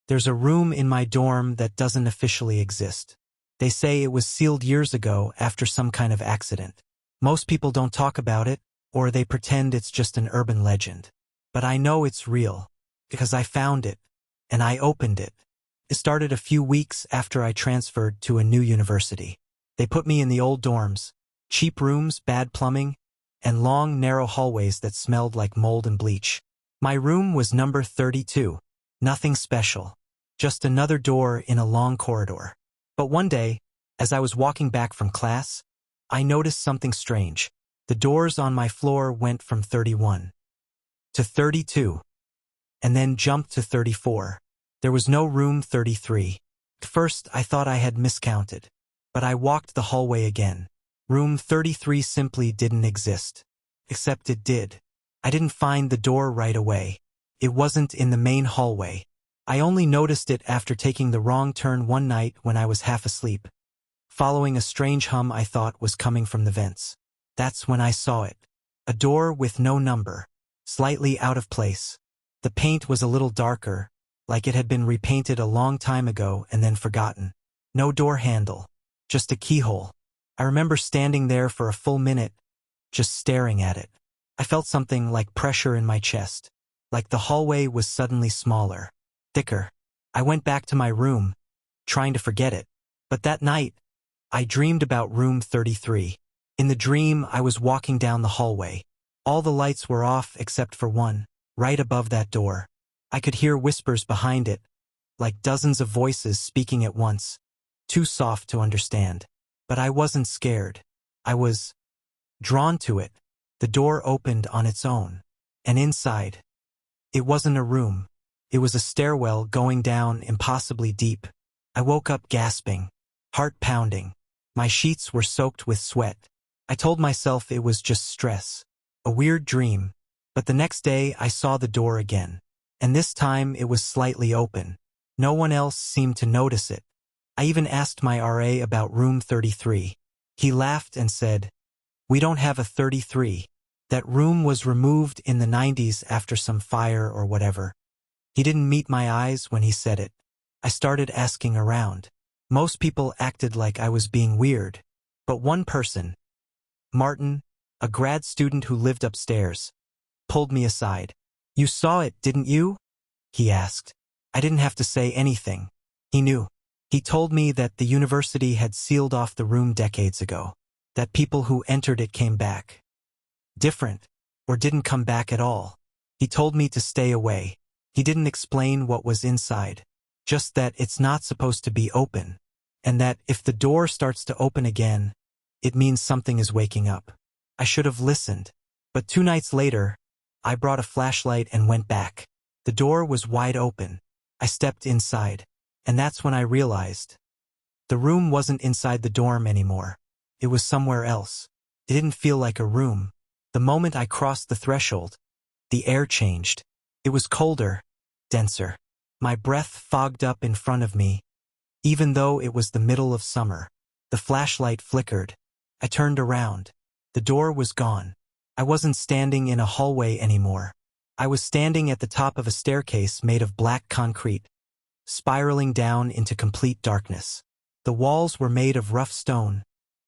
There's a room in my dorm that doesn't officially exist. They say it was sealed years ago after some kind of accident. Most people don't talk about it, or they pretend it's just an urban legend. But I know it's real, because I found it, and I opened it. It started a few weeks after I transferred to a new university. They put me in the old dorms, cheap rooms, bad plumbing, and long, narrow hallways that smelled like mold and bleach. My room was number 32. Nothing special. Just another door in a long corridor. But one day, as I was walking back from class, I noticed something strange. The doors on my floor went from 31 to 32, and then jumped to 34. There was no room 33. At first, I thought I had miscounted, but I walked the hallway again. Room 33 simply didn't exist. Except it did. I didn't find the door right away. It wasn't in the main hallway. I only noticed it after taking the wrong turn one night when I was half asleep, following a strange hum I thought was coming from the vents. That's when I saw it. A door with no number, slightly out of place. The paint was a little darker, like it had been repainted a long time ago and then forgotten. No door handle, just a keyhole. I remember standing there for a full minute, just staring at it. I felt something like pressure in my chest, like the hallway was suddenly smaller, thicker. I went back to my room, trying to forget it. But that night, I dreamed about room 33. In the dream, I was walking down the hallway. All the lights were off except for one, right above that door. I could hear whispers behind it, like dozens of voices speaking at once, too soft to understand. But I wasn't scared. I was drawn to it. The door opened on its own. And inside, it wasn't a room. It was a stairwell going down impossibly deep. I woke up gasping, heart pounding. My sheets were soaked with sweat. I told myself it was just stress, a weird dream. But the next day I saw the door again. And this time it was slightly open. No one else seemed to notice it. I even asked my RA about room 33. He laughed and said, "We don't have a 33. That room was removed in the 90s after some fire or whatever." He didn't meet my eyes when he said it. I started asking around. Most people acted like I was being weird. But one person, Martin, a grad student who lived upstairs, pulled me aside. "You saw it, didn't you?" he asked. I didn't have to say anything. He knew. He told me that the university had sealed off the room decades ago, that people who entered it came back different, or didn't come back at all. He told me to stay away. He didn't explain what was inside, just that it's not supposed to be open, and that if the door starts to open again, it means something is waking up. I should have listened. But 2 nights later, I brought a flashlight and went back. The door was wide open. I stepped inside, and that's when I realized the room wasn't inside the dorm anymore. It was somewhere else. It didn't feel like a room. The moment I crossed the threshold, the air changed. It was colder, denser. My breath fogged up in front of me, even though it was the middle of summer. The flashlight flickered. I turned around. The door was gone. I wasn't standing in a hallway anymore. I was standing at the top of a staircase made of black concrete, spiraling down into complete darkness. The walls were made of rough stone,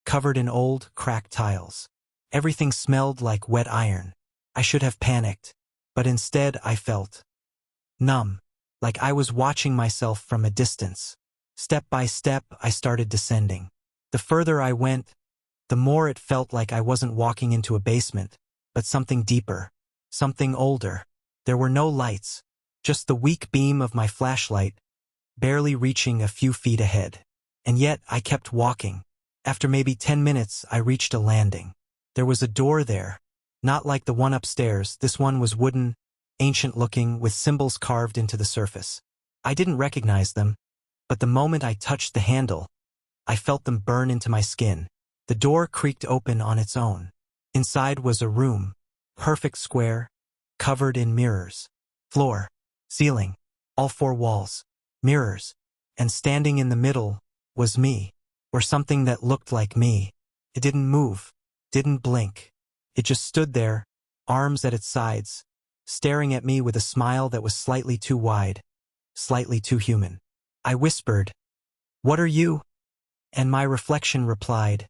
covered in old, cracked tiles. Everything smelled like wet iron. I should have panicked, but instead I felt numb, like I was watching myself from a distance. Step by step, I started descending. The further I went, the more it felt like I wasn't walking into a basement, but something deeper, something older. There were no lights, just the weak beam of my flashlight, barely reaching a few feet ahead. And yet I kept walking. After maybe 10 minutes, I reached a landing. There was a door there, not like the one upstairs. This one was wooden, ancient-looking, with symbols carved into the surface. I didn't recognize them, but the moment I touched the handle, I felt them burn into my skin. The door creaked open on its own. Inside was a room, perfect square, covered in mirrors. Floor, ceiling, all 4 walls, mirrors, and standing in the middle was me, or something that looked like me. It didn't move, didn't blink. It just stood there, arms at its sides, staring at me with a smile that was slightly too wide, slightly too human. I whispered, "What are you?" And my reflection replied,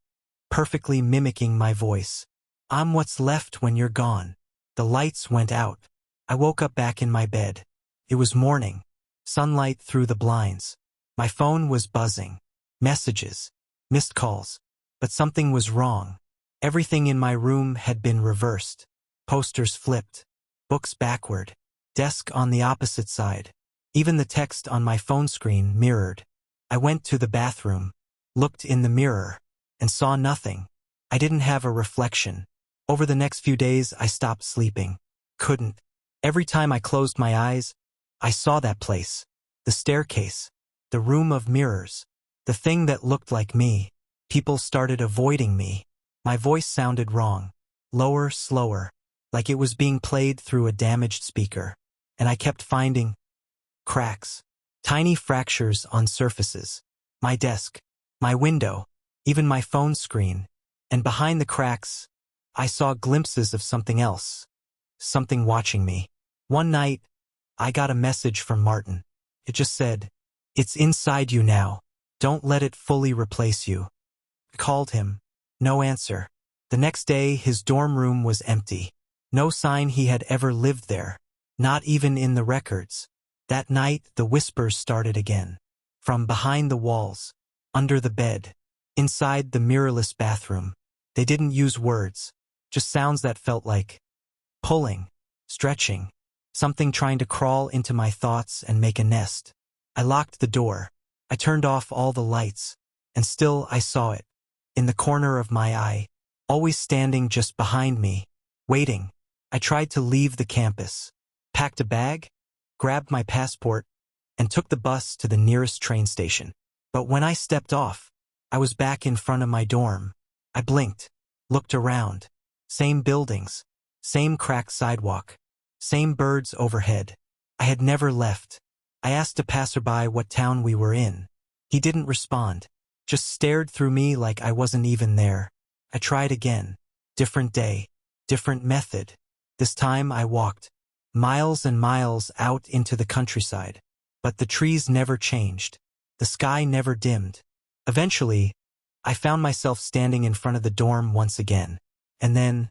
perfectly mimicking my voice, "I'm what's left when you're gone." The lights went out. I woke up back in my bed. It was morning. Sunlight through the blinds. My phone was buzzing. Messages. Missed calls. But something was wrong. Everything in my room had been reversed. Posters flipped. Books backward. Desk on the opposite side. Even the text on my phone screen mirrored. I went to the bathroom, looked in the mirror, and saw nothing. I didn't have a reflection. Over the next few days, I stopped sleeping. Couldn't. Every time I closed my eyes, I saw that place. The staircase. The room of mirrors. The thing that looked like me. People started avoiding me. My voice sounded wrong. Lower, slower. Like it was being played through a damaged speaker. And I kept finding cracks. Tiny fractures on surfaces. My desk. My window. Even my phone screen. And behind the cracks, I saw glimpses of something else. Something watching me. One night, I got a message from Martin. It just said, "It's inside you now. Don't let it fully replace you." I called him. No answer. The next day, his dorm room was empty. No sign he had ever lived there. Not even in the records. That night, the whispers started again. From behind the walls. Under the bed. Inside the mirrorless bathroom. They didn't use words. Just sounds that felt like pulling, stretching, something trying to crawl into my thoughts and make a nest. I locked the door. I turned off all the lights. And still I saw it. In the corner of my eye. Always standing just behind me. Waiting. I tried to leave the campus. Packed a bag, grabbed my passport, and took the bus to the nearest train station. But when I stepped off, I was back in front of my dorm. I blinked, looked around. Same buildings, same cracked sidewalk, same birds overhead. I had never left. I asked a passerby what town we were in. He didn't respond, just stared through me like I wasn't even there. I tried again. Different day, different method. This time I walked. Miles and miles out into the countryside. But the trees never changed. The sky never dimmed. Eventually, I found myself standing in front of the dorm once again. And then,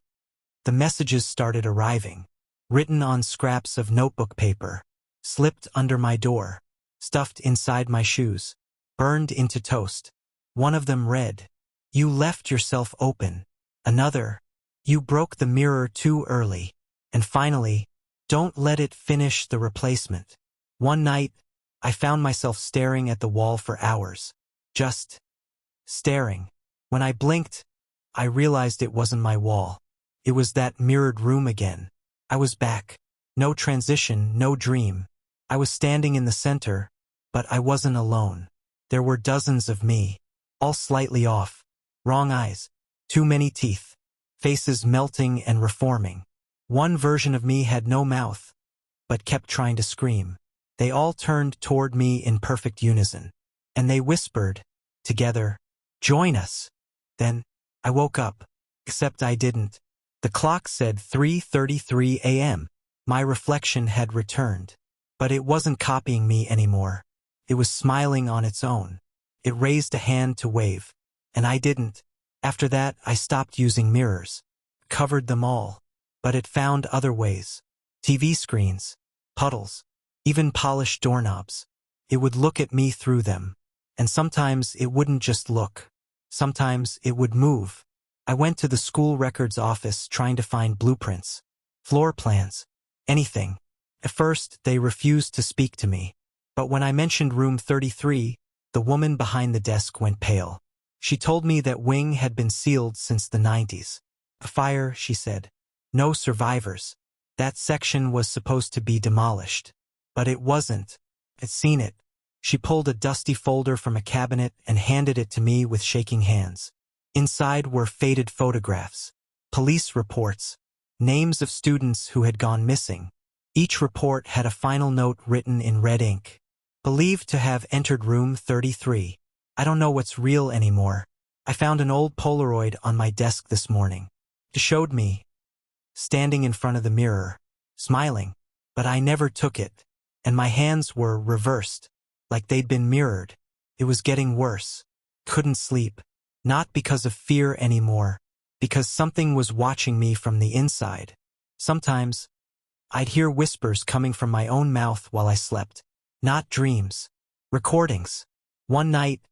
the messages started arriving. Written on scraps of notebook paper. Slipped under my door. Stuffed inside my shoes. Burned into toast. One of them read, "You left yourself open." Another, "You broke the mirror too early." And finally, "Don't let it finish the replacement." One night, I found myself staring at the wall for hours. Just staring. When I blinked, I realized it wasn't my wall. It was that mirrored room again. I was back. No transition, no dream. I was standing in the center, but I wasn't alone. There were dozens of me, all slightly off. Wrong eyes. Too many teeth. Faces melting and reforming. One version of me had no mouth, but kept trying to scream. They all turned toward me in perfect unison. And they whispered, together, "Join us." Then, I woke up. Except I didn't. The clock said 3:33 a.m. My reflection had returned. But it wasn't copying me anymore. It was smiling on its own. It raised a hand to wave. And I didn't. After that, I stopped using mirrors. Covered them all. But it found other ways. TV screens. Puddles. Even polished doorknobs. It would look at me through them. And sometimes it wouldn't just look. Sometimes it would move. I went to the school records office trying to find blueprints, floor plans, anything. At first, they refused to speak to me. But when I mentioned room 33, the woman behind the desk went pale. She told me that wing had been sealed since the 90s. A fire, she said. No survivors. That section was supposed to be demolished. But it wasn't. I'd seen it. She pulled a dusty folder from a cabinet and handed it to me with shaking hands. Inside were faded photographs, police reports, names of students who had gone missing. Each report had a final note written in red ink. Believed to have entered room 33. I don't know what's real anymore. I found an old Polaroid on my desk this morning. It showed me, standing in front of the mirror, smiling, but I never took it. and my hands were reversed, like they'd been mirrored. It was getting worse. Couldn't sleep. Not because of fear anymore, because something was watching me from the inside. Sometimes, I'd hear whispers coming from my own mouth while I slept. Not dreams. Recordings. One night,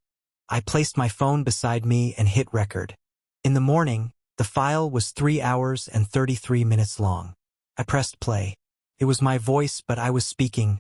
I placed my phone beside me and hit record. In the morning, the file was 3 hours and 33 minutes long. I pressed play. It was my voice, but I was speaking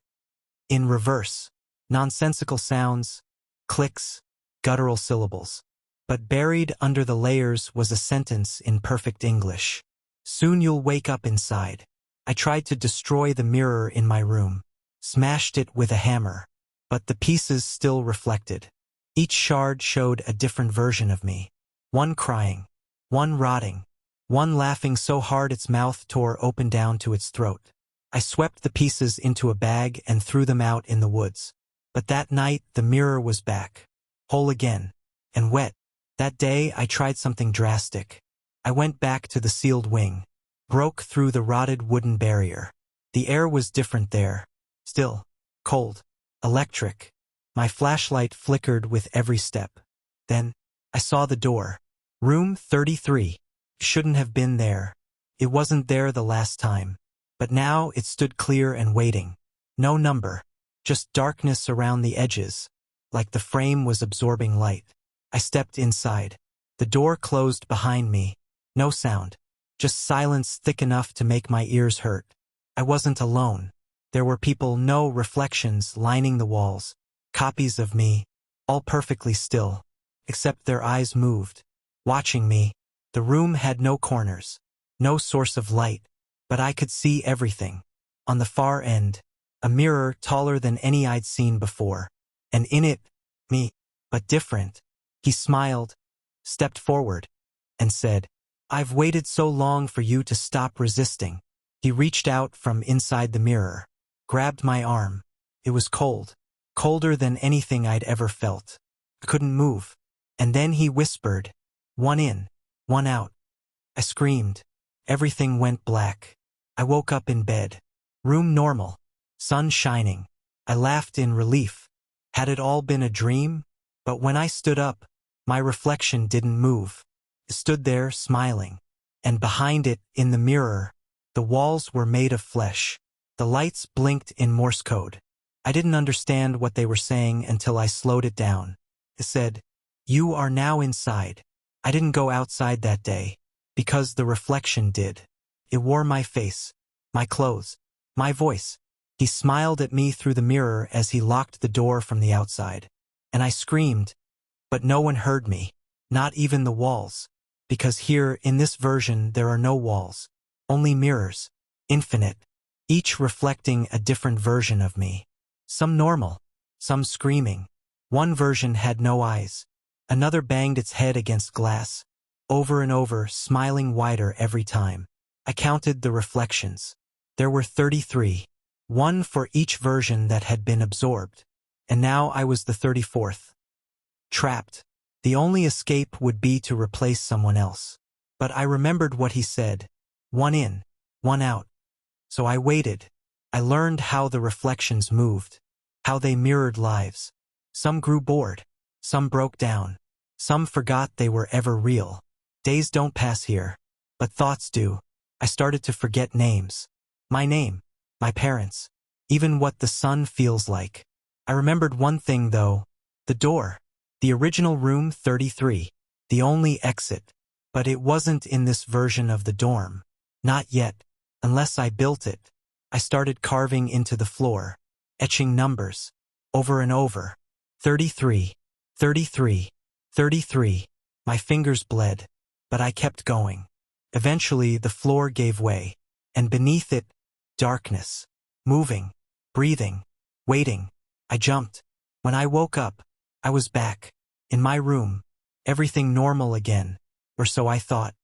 in reverse. Nonsensical sounds, clicks, guttural syllables. But buried under the layers was a sentence in perfect English. Soon you'll wake up inside. I tried to destroy the mirror in my room, smashed it with a hammer, but the pieces still reflected. Each shard showed a different version of me. One crying, one rotting, one laughing so hard its mouth tore open down to its throat. I swept the pieces into a bag and threw them out in the woods. But that night the mirror was back, whole again, and wet. That day I tried something drastic. I went back to the sealed wing, broke through the rotted wooden barrier. The air was different there. Still, cold, electric. My flashlight flickered with every step. Then, I saw the door. Room 33. Shouldn't have been there. It wasn't there the last time. But now it stood clear and waiting. No number. Just darkness around the edges, like the frame was absorbing light. I stepped inside. The door closed behind me. No sound. Just silence thick enough to make my ears hurt. I wasn't alone. There were people, no reflections, lining the walls. Copies of me, all perfectly still, except their eyes moved, watching me. The room had no corners, no source of light, but I could see everything. On the far end, a mirror taller than any I'd seen before, and in it, me, but different. He smiled, stepped forward, and said, "I've waited so long for you to stop resisting." He reached out from inside the mirror, grabbed my arm. It was cold, colder than anything I'd ever felt. I couldn't move. And then he whispered, "One in, one out." I screamed. Everything went black. I woke up in bed. Room normal. Sun shining. I laughed in relief. Had it all been a dream? But when I stood up, my reflection didn't move. It stood there smiling. And behind it, in the mirror, the walls were made of flesh. The lights blinked in Morse code. I didn't understand what they were saying until I slowed it down. It said, "You are now inside." I didn't go outside that day, because the reflection did. It wore my face, my clothes, my voice. He smiled at me through the mirror as he locked the door from the outside. And I screamed, but no one heard me, not even the walls. Because here, in this version, there are no walls, only mirrors, infinite, each reflecting a different version of me. Some normal, some screaming. One version had no eyes. Another banged its head against glass, over and over, smiling wider every time. I counted the reflections. There were 33, one for each version that had been absorbed. And now I was the 34th. Trapped. The only escape would be to replace someone else. But I remembered what he said. One in, one out. So I waited. I learned how the reflections moved, how they mirrored lives. Some grew bored. Some broke down. Some forgot they were ever real. Days don't pass here, but thoughts do. I started to forget names. My name, my parents, even what the sun feels like. I remembered one thing though, the door, the original room 33, the only exit. But it wasn't in this version of the dorm. Not yet, unless I built it. I started carving into the floor, etching numbers, over and over. 33, 33, 33. My fingers bled, but I kept going. Eventually, the floor gave way, and beneath it, darkness. Moving, breathing, waiting. I jumped. When I woke up, I was back, in my room, everything normal again, or so I thought.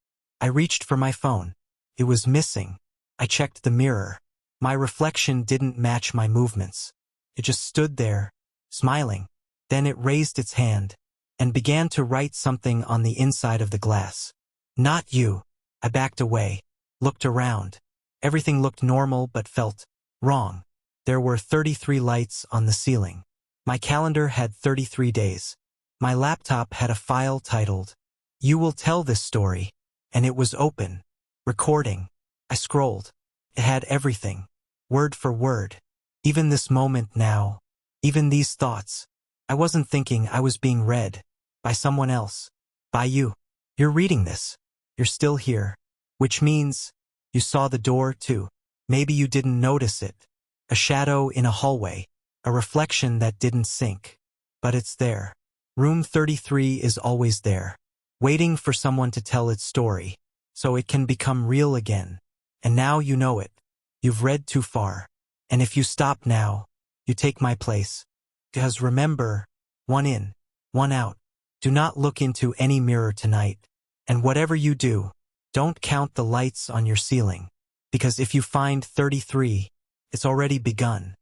I reached for my phone. It was missing. I checked the mirror. My reflection didn't match my movements. It just stood there, smiling. Then it raised its hand and began to write something on the inside of the glass. "Not you." I backed away, looked around. Everything looked normal but felt wrong. There were 33 lights on the ceiling. My calendar had 33 days. My laptop had a file titled, "You Will Tell This Story," and it was open, recording. I scrolled. It had everything, word for word. Even this moment now, even these thoughts. I wasn't thinking, I was being read. By someone else. By you. You're reading this. You're still here. Which means, you saw the door too. Maybe you didn't notice it. A shadow in a hallway. A reflection that didn't sink. But it's there. Room 33 is always there. Waiting for someone to tell its story. So it can become real again. And now you know it. You've read too far. And if you stop now, you take my place. Because remember, one in, one out. Do not look into any mirror tonight. And whatever you do, don't count the lights on your ceiling. Because if you find 33, it's already begun.